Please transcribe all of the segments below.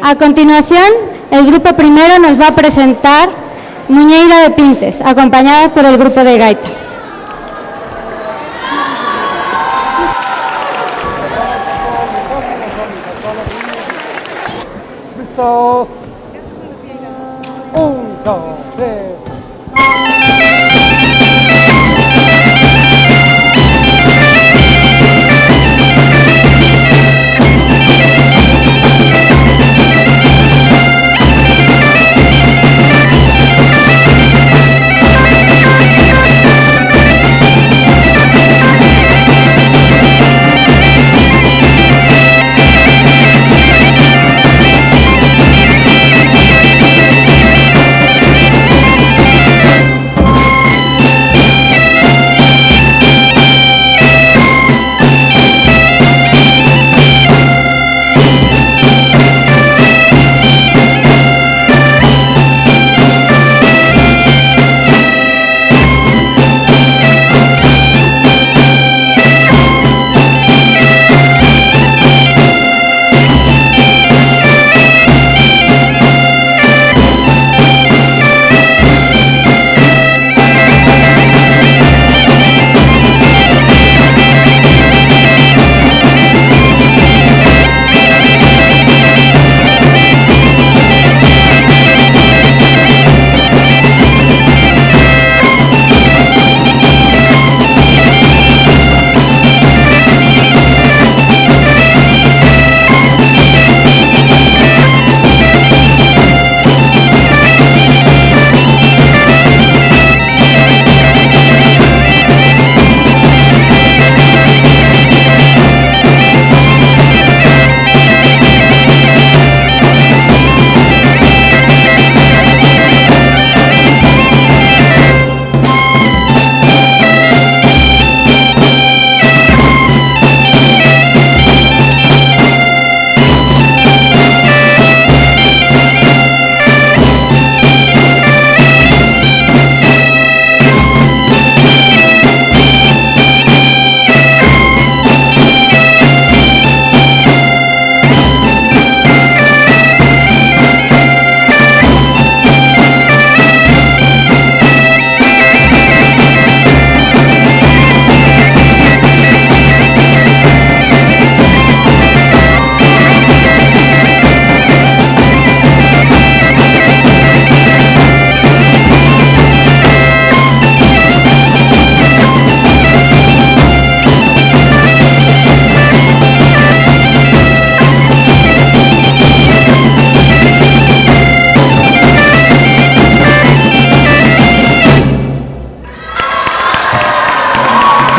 A continuación, el grupo primero nos va a presentar Muñeira de Pintes, acompañada por el grupo de gaitas. ¡Listos! 1, 2, 3.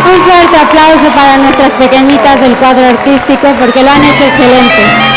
Un fuerte aplauso para nuestras pequeñitas del cuadro artístico porque lo han hecho excelente.